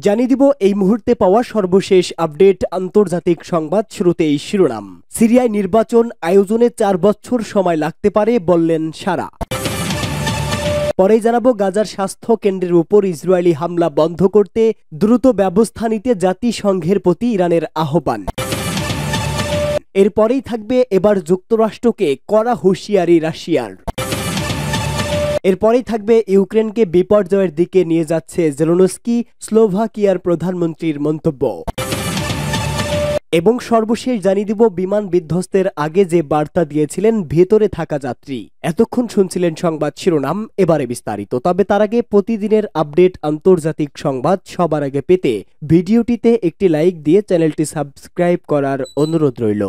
জানিয়ে দিব এই মুহূর্তে পাওয়া সর্বশেষ আপডেট আন্তর্জাতিক সংবাদ। শুরুতেই শিরোনাম। সিরিয়ায় নির্বাচন আয়োজনে 4 বছর সময় লাগতে পারে বললেন সারা। পরেই জানাবো গাজার স্বাস্থ্য কেন্দ্রের উপর ইসরায়েলি হামলা বন্ধ করতে দ্রুত ব্যবস্থা নিতে জাতিসংঘের প্রতি ইরানের আহ্বান। এরপরেই থাকবে এবার যুক্তরাষ্ট্রকে কড়া হুঁশিয়ারি রাশিয়ার। এরপরেই থাকবে ইউক্রেনকে বিপর্যয়ের দিকে নিয়ে যাচ্ছে জেলেনস্কি, স্লোভাকিয়ার প্রধানমন্ত্রীর মন্তব্য। এবং সর্বশেষ জানিয়ে দিব বিমান বিধ্বস্তের আগে যে বার্তা দিয়েছিলেন ভেতরে থাকা যাত্রী। এতক্ষণ শুনছিলেন সংবাদ শিরোনাম, এবারে বিস্তারিত। তবে তার আগে প্রতিদিনের আপডেট আন্তর্জাতিক সংবাদ সবার আগে পেতে ভিডিওটিতে একটি লাইক দিয়ে চ্যানেলটি সাবস্ক্রাইব করার অনুরোধ রইল।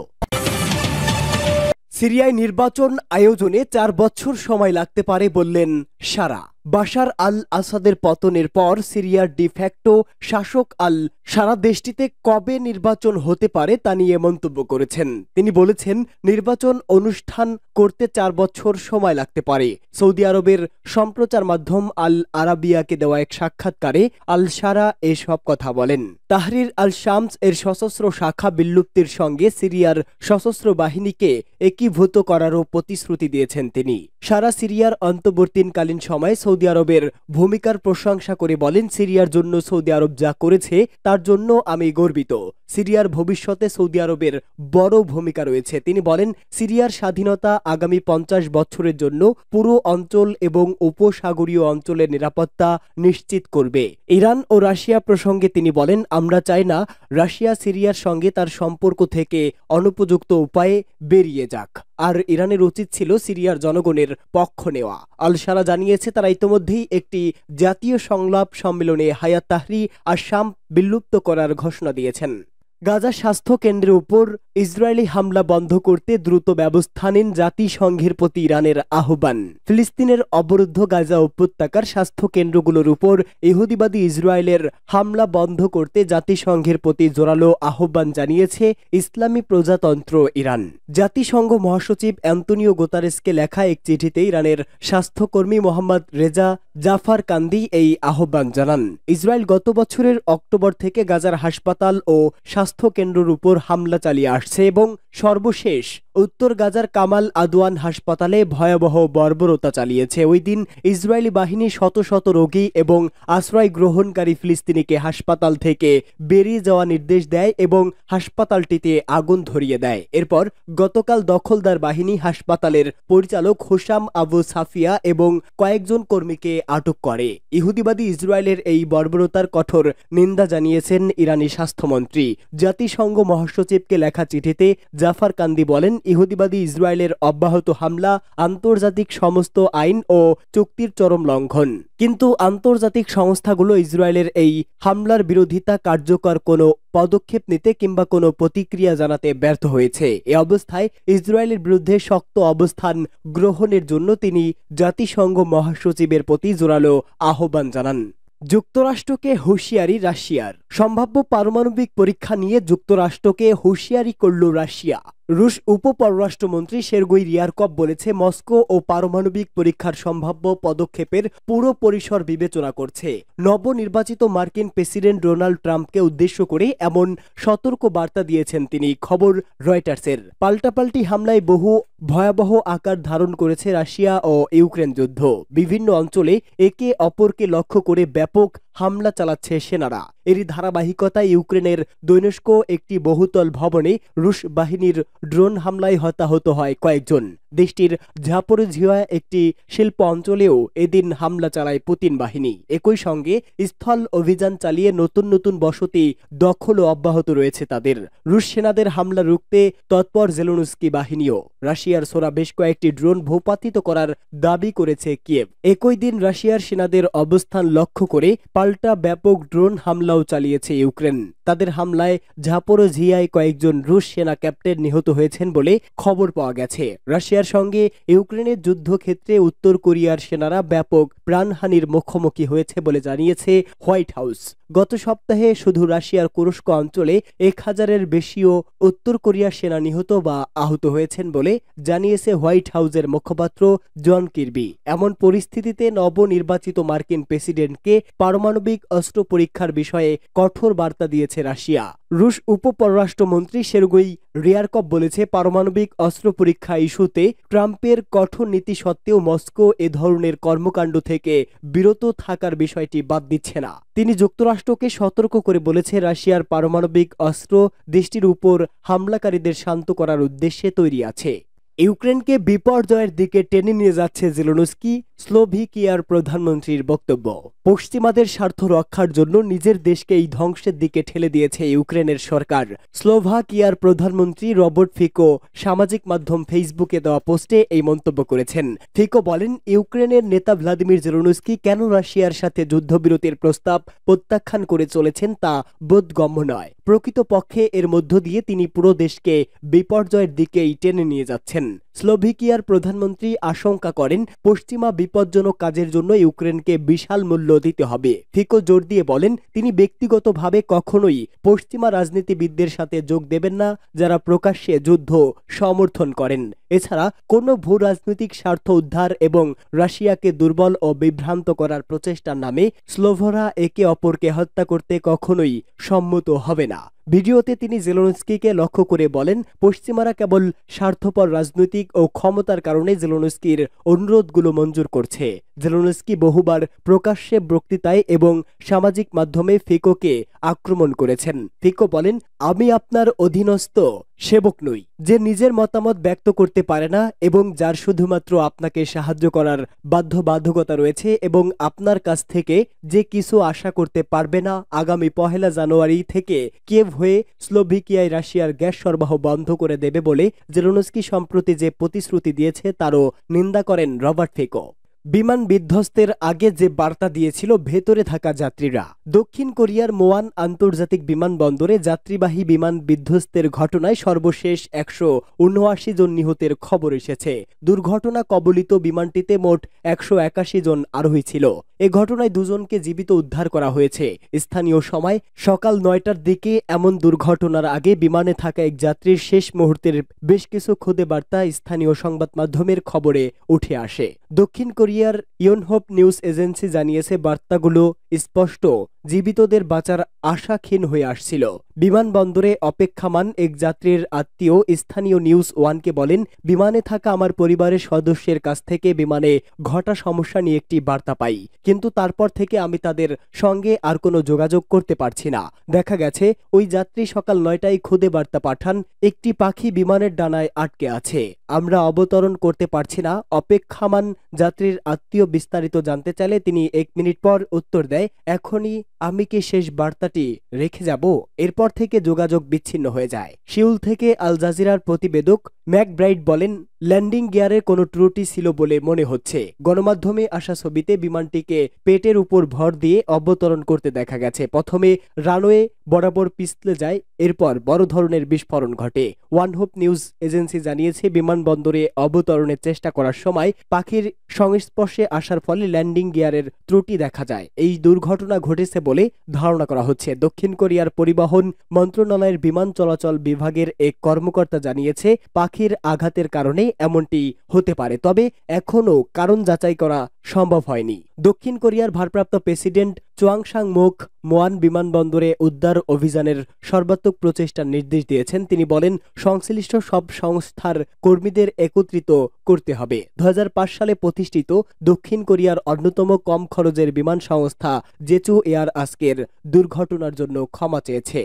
সিরিয়ায় নির্বাচন আয়োজনে 4 বছর সময় লাগতে পারে বললেন সারা। বাশার আল আসাদের পতনের পর সিরিয়ার ডিফ্যাক্টো শাসক আল সারা দেশটিতে কবে নির্বাচন হতে পারে তা নিয়ে মন্তব্য করেছেন। তিনি বলেছেন, নির্বাচন অনুষ্ঠান করতে 4 বছর সময় লাগতে পারে। সৌদি আরবের সম্প্রচার মাধ্যম আল আরাবিয়াকে দেওয়া এক সাক্ষাৎকারে আল সারা এসব কথা বলেন। তাহরির আল শামস এর সশস্ত্র শাখা বিলুপ্তির সঙ্গে সিরিয়ার সশস্ত্র বাহিনীকে একীভূত করারও প্রতিশ্রুতি দিয়েছেন তিনি। সারা সিরিয়ার অন্তর্বর্তীকালীন সময়ে সৌদি আরবের ভূমিকার প্রশংসা করে বলেন, সিরিয়ার জন্য সৌদি আরব যা করেছে তার জন্য আমি গর্বিত। সিরিয়ার ভবিষ্যতে সৌদি আরবের বড় ভূমিকা রয়েছে। তিনি বলেন, সিরিয়ার স্বাধীনতা আগামী 50 বছরের জন্য পুরো অঞ্চল এবং উপসাগরীয় অঞ্চলের নিরাপত্তা নিশ্চিত করবে। ইরান ও রাশিয়া প্রসঙ্গে তিনি বলেন, আমরা চাই না রাশিয়া সিরিয়ার সঙ্গে তার সম্পর্ক থেকে অনুপযুক্ত উপায়ে বেরিয়ে যাক, আর ইরানের উচিত ছিল সিরিয়ার জনগণের পক্ষ নেওয়া। আল সারা জানিয়েছে তারা ইতোমধ্যেই একটি জাতীয় সংলাপ সম্মেলনে হায়াত তাহরি আশ-শাম বিলুপ্ত করার ঘোষণা দিয়েছেন। গাজা স্বাস্থ্য কেন্দ্রের উপর ইসরায়েলি হামলা বন্ধ করতে দ্রুত ব্যবস্থা নিন জাতিসংঘের প্রতি ইরানের আহ্বান। ফিলিস্তিনের অবরুদ্ধ গাজা উপত্যকার স্বাস্থ্য কেন্দ্রগুলোর উপর ইহুদিবাদী ইসরায়েলের হামলা বন্ধ করতে জাতিসংঘের প্রতি জোরালো আহ্বান জানিয়েছে ইসলামী প্রজাতন্ত্র ইরান। জাতিসংঘ মহাসচিব অ্যান্তোনিও গুতেরেসকে লেখা এক চিঠিতে ইরানের স্বাস্থ্যকর্মী মোহাম্মদ রেজা জাফার কান্দি এই আহ্বান জানান। ইসরায়েল গত বছরের অক্টোবর থেকে গাজার হাসপাতাল ও স্বাস্থ্য কেন্দ্রের উপর হামলা চালিয়ে আসছে এবং সর্বশেষ উত্তর গাজার কামাল আদওয়ান হাসপাতালে ভয়াবহ বর্বরতা চালিয়েছে। ওই দিন ইসরায়েলি বাহিনী শত শত রোগী এবং আশ্রয় গ্রহণকারী ফিলিস্তিনিকে হাসপাতাল থেকে বেরিয়ে যাওয়া নির্দেশ দেয় এবং হাসপাতালটিতে আগুন ধরিয়ে দেয়। এরপর গতকাল দখলদার বাহিনী হাসপাতালের পরিচালক হোসাম আবু সাফিয়া এবং কয়েকজন কর্মীকে আটক করে। ইহুদিবাদী ইসরায়েলের এই বর্বরতার কঠোর নিন্দা জানিয়েছেন ইরানি স্বাস্থ্যমন্ত্রী। জাতিসংঘ মহাসচিবকে লেখা চিঠিতে জাফার কান্দি বলেন, ইহুদিবাদী ইসরায়েলের অব্যাহত হামলা আন্তর্জাতিক সমস্ত আইন ও চুক্তির চরম লঙ্ঘন। কিন্তু আন্তর্জাতিক সংস্থাগুলো ইসরায়েলের এই হামলার বিরোধিতা কার্যকর কোনো পদক্ষেপ নিতে কিংবা কোনো প্রতিক্রিয়া জানাতে ব্যর্থ হয়েছে। এ অবস্থায় ইসরায়েলের বিরুদ্ধে শক্ত অবস্থান গ্রহণের জন্য তিনি জাতিসংঘ মহাসচিবের প্রতি জোরালো আহ্বান জানান। যুক্তরাষ্ট্রকে হুঁশিয়ারি রাশিয়ার। সম্ভাব্য পারমাণবিক পরীক্ষা নিয়ে যুক্তরাষ্ট্রকে হুঁশিয়ারি করল রাশিয়া। রুশ উপপররাষ্ট্রমন্ত্রী সের্গেই রিয়ারকভ বলেছে, মস্কো ও পারমাণবিক পরীক্ষার সম্ভাব্য পদক্ষেপের পুরো পরিসর বিবেচনা করছে। নবনির্বাচিত মার্কিন প্রেসিডেন্ট ডোনাল্ড ট্রাম্পকে উদ্দেশ্য করে এমন সতর্ক বার্তা দিয়েছেন তিনি। খবর রয়টার্সের। পাল্টাপাল্টি হামলায় বহু ভয়াবহ আকার ধারণ করেছে রাশিয়া ও ইউক্রেন যুদ্ধ। বিভিন্ন অঞ্চলে একে অপরকে লক্ষ্য করে ব্যাপক হামলা চালাচ্ছে সেনারা। এরই ধারাবাহিকতায় ইউক্রেনের দৈনস্ক একটি বহুতল ভবনে রুশ বাহিনীর ড্রোন হামলায় হতাহত হয় কয়েকজন। দেশটির জাপোরিঝিয়া একটি শিল্প অঞ্চলেও এদিন হামলা চালায় পুতিন বাহিনী। একই সঙ্গে স্থল অভিযান চালিয়ে নতুন নতুন বসতি দখলও অব্যাহত রয়েছে তাদের। রুশ সেনাদের হামলা রুখতে তৎপর জেলেনস্কি বাহিনীও। রাশিয়ার ছোড়া বেশ কয়েকটি ড্রোন ভূপাতিত করার দাবি করেছে কিয়েভ। একই দিন রাশিয়ার সেনাদের অবস্থান লক্ষ্য করে পাল্টা ব্যাপক ড্রোন হামলাও চালিয়েছে ইউক্রেন। তাদের হামলায় জাপোরিঝিয়ায় কয়েকজন রুশ সেনা ক্যাপ্টেন নিহত হয়েছেন বলে খবর পাওয়া গেছে। রাশিয়ার সঙ্গে ইউক্রেনের যুদ্ধক্ষেত্রে উত্তর কোরিয়ার সেনারা ব্যাপক প্রাণহানির মুখোমুখি হয়েছে বলে জানিয়েছে হোয়াইট হাউস। গত সপ্তাহে শুধু রাশিয়ার কুরস্ক অঞ্চলে 1000-এর বেশিও উত্তর কোরিয়ার সেনা নিহত বা আহত হয়েছেন বলে জানিয়েছে হোয়াইট হাউসের মুখপাত্র জন কির্বি। এমন পরিস্থিতিতে নবনির্বাচিত মার্কিন প্রেসিডেন্টকে পারমাণবিক পারমাণবিক অস্ত্র পরীক্ষার বিষয়ে কঠোর বার্তা দিয়েছে রাশিয়া। রুশ উপপররাষ্ট্রমন্ত্রী সের্গেই রিয়ারকভ বলেছে, পারমাণবিক অস্ত্র পরীক্ষা ইস্যুতে ট্রাম্পের কঠোর নীতি সত্ত্বেও মস্কো এ ধরনের কর্মকাণ্ড থেকে বিরত থাকার বিষয়টি বাদ দিচ্ছে না। তিনি যুক্তরাষ্ট্রকে সতর্ক করে বলেছে, রাশিয়ার পারমাণবিক অস্ত্র দেশটির উপর হামলাকারীদের শান্ত করার উদ্দেশ্যে তৈরি আছে। ইউক্রেনকে বিপর্যয়ের দিকে টেনে নিয়ে যাচ্ছে জেলেনস্কি, স্লোভাকিয়ার প্রধানমন্ত্রীর বক্তব্য। পশ্চিমাদের স্বার্থ রক্ষার জন্য নিজের দেশকে এই ধ্বংসের দিকে ঠেলে দিয়েছে ইউক্রেনের সরকার। স্লোভাকিয়ার প্রধানমন্ত্রী রবার্ট ফিকো সামাজিক মাধ্যম ফেসবুকে দেওয়া পোস্টে এই মন্তব্য করেছেন। ফিকো বলেন, ইউক্রেনের নেতা ভ্লাদিমির জেলেনস্কি কেন রাশিয়ার সাথে যুদ্ধবিরতির প্রস্তাব প্রত্যাখ্যান করে চলেছেন তা বোধগম্য নয়। প্রকৃতপক্ষে এর মধ্য দিয়ে তিনি পুরো দেশকে বিপর্যয়ের দিকেই টেনে নিয়ে যাচ্ছেন। স্লোভাকিয়ার প্রধানমন্ত্রী আশঙ্কা করেন, পশ্চিমা বিপজ্জনক কাজের জন্য ইউক্রেনকে বিশাল মূল্য দিতে হবে। ফিকো জোর দিয়ে বলেন, তিনি ব্যক্তিগতভাবে কখনোই পশ্চিমা রাজনীতিবিদদের সাথে যোগ দেবেন না যারা প্রকাশ্যে যুদ্ধ সমর্থন করেন। এছাড়া কোনো ভূ রাজনৈতিক স্বার্থ উদ্ধার এবং রাশিয়াকে দুর্বল ও বিভ্রান্ত করার প্রচেষ্টার নামে স্লোভরা একে অপরকে হত্যা করতে কখনোই সম্মত হবে না। ভিডিওতে তিনি জেলেনস্কিকে লক্ষ্য করে বলেন, পশ্চিমারা কেবল স্বার্থপর রাজনৈতিক ও ক্ষমতার কারণে জেলেনস্কির অনুরোধগুলো মঞ্জুর করছে। জেলেনস্কি বহুবার প্রকাশ্যে বক্তৃতায় এবং সামাজিক মাধ্যমে ফিকোকে আক্রমণ করেছেন। ফিকো বলেন, আমি আপনার অধীনস্থ সেবক নই, যে নিজের মতামত ব্যক্ত করতে পারে না এবং যার শুধুমাত্র আপনাকে সাহায্য করার বাধ্যবাধকতা রয়েছে এবং আপনার কাছ থেকে যে কিছু আশা করতে পারবে না। আগামী 1 জানুয়ারি থেকে কিয়েভ হয়ে স্লোভাকিয়ায় রাশিয়ার গ্যাস সরবরাহ বন্ধ করে দেবে বলে জেলেনস্কি সম্প্রতি যে প্রতিশ্রুতি দিয়েছে তারও নিন্দা করেন রবার্ট ফিকো। বিমান বিধ্বস্তের আগে যে বার্তা দিয়েছিল ভেতরে থাকা যাত্রীরা। দক্ষিণ কোরিয়ার মোয়ান আন্তর্জাতিক বিমানবন্দরে যাত্রীবাহী বিমান বিধ্বস্তের ঘটনায় সর্বশেষ 179 জন নিহতের খবর এসেছে। দুর্ঘটনা কবলিত বিমানটিতে মোট 181 জন আরোহী ছিল। এ ঘটনায় 2 জনকে জীবিত উদ্ধার করা হয়েছে। স্থানীয় সময় সকাল 9টার দিকে এমন দুর্ঘটনার আগে বিমানে থাকা এক যাত্রীর শেষ মুহূর্তের বেশ কিছু খুদে বার্তা স্থানীয় সংবাদ মাধ্যমের খবরে উঠে আসে। দক্ষিণ কোরিয়ার ইয়নহপ নিউজ এজেন্সি জানিয়েছে, বার্তাগুলো স্পষ্ট জীবিতদের বাঁচার আশা ক্ষীণ হয়ে আসছিল। বিমানবন্দরে অপেক্ষামান এক যাত্রীর আত্মীয় স্থানীয় নিউজ ওয়ানকে বলেন, বিমানে থাকা আমার পরিবারের সদস্যের কাছ থেকে বিমানে ঘটা সমস্যা নিয়ে একটি বার্তা পাই, কিন্তু তারপর থেকে আমি তাদের সঙ্গে আর কোনো যোগাযোগ করতে পারছি না। দেখা গেছে ওই যাত্রী সকাল 9টায় খুদে বার্তা পাঠান, একটি পাখি বিমানের ডানায় আটকে আছে, আমরা অবতরণ করতে পারছি না। অপেক্ষামান যাত্রীর আত্মীয় বিস্তারিত জানতে চাইলে তিনি 1 মিনিট পর উত্তর দেয়, এখনই আমি কি শেষ বার্তাটি রেখে যাব? এরপর থেকে যোগাযোগ বিচ্ছিন্ন হয়ে যায়। সিউল থেকে আল জাজিরার প্রতিবেদক ম্যাকব্রাইট বলেন, ল্যান্ডিং গিয়ারের কোনো ত্রুটি ছিল বলে মনে হচ্ছে। গণমাধ্যমে আসা ছবিতে বিমানটিকে পেটের উপর ভর দিয়ে অবতরণ করতে দেখা গেছে। প্রথমে রানওয়ে বরাবর পিছলে যায়, এরপর বড় ধরনের বিস্ফোরণ ঘটে। ওয়ানহোপ নিউজ এজেন্সি জানিয়েছে, বিমানবন্দরে অবতরণের চেষ্টা করার সময় পাখির সংস্পর্শে আসার ফলে ল্যান্ডিং গিয়ারের ত্রুটি দেখা যায়। এই দুর্ঘটনা ঘটেছে বলে ধারণা করা হচ্ছে। দক্ষিণ কোরিয়ার পরিবহন মন্ত্রণালয়ের বিমান চলাচল বিভাগের এক কর্মকর্তা জানিয়েছে, পাখির আঘাতের কারণে এমনটি হতে পারে, তবে এখনও কারণ যাচাই করা সম্ভব হয়নি। দক্ষিণ কোরিয়ার ভারপ্রাপ্ত প্রেসিডেন্ট চোয়াং সাং মুক মোয়ান বিমানবন্দরে উদ্ধার অভিযানের সর্বাত্মক প্রচেষ্টার নির্দেশ দিয়েছেন। তিনি বলেন, সংশ্লিষ্ট সব সংস্থার কর্মীদের একত্রিত করতে হবে। 2005 সালে প্রতিষ্ঠিত দক্ষিণ কোরিয়ার অন্যতম কম খরচের বিমান সংস্থা জেচু এয়ার আজকের দুর্ঘটনার জন্য ক্ষমা চেয়েছে।